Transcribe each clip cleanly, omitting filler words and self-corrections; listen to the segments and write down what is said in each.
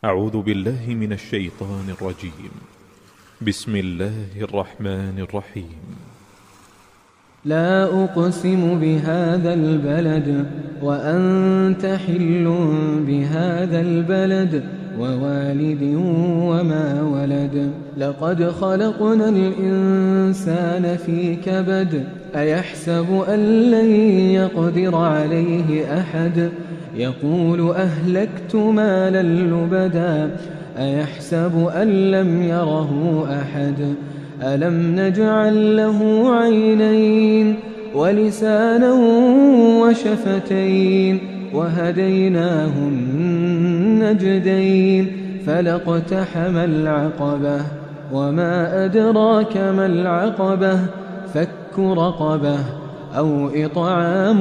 أعوذ بالله من الشيطان الرجيم. بسم الله الرحمن الرحيم. لا أقسم بهذا البلد وأنت حل بهذا البلد ووالد وما ولد. لقد خلقنا الإنسان في كبد. أيحسب أن لن يقدر عليه أحد. يقول أهلكت مالا لبدا. أيحسب أن لم يره أحد. ألم نجعل له عينين ولسانا وشفتين وهديناه النجدين. فلاقتحم العقبة وما أدراك ما العقبة. فك رقبة أو إطعام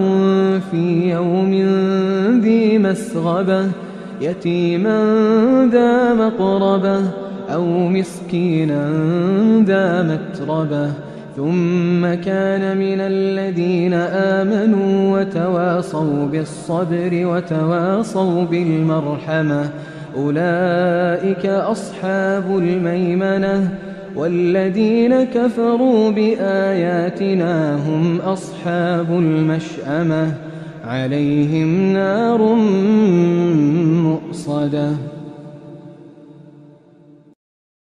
في يوم ذي مسغبة. يتيما ذا مقربة أو مسكينا ذا متربة. ثم كان من الذين آمنوا وتواصوا بالصبر وتواصوا بالمرحمة. أولئك أصحاب الميمنة. والذين كفروا بآياتنا هم أصحاب المشأمة. عليهم نار مؤصدة.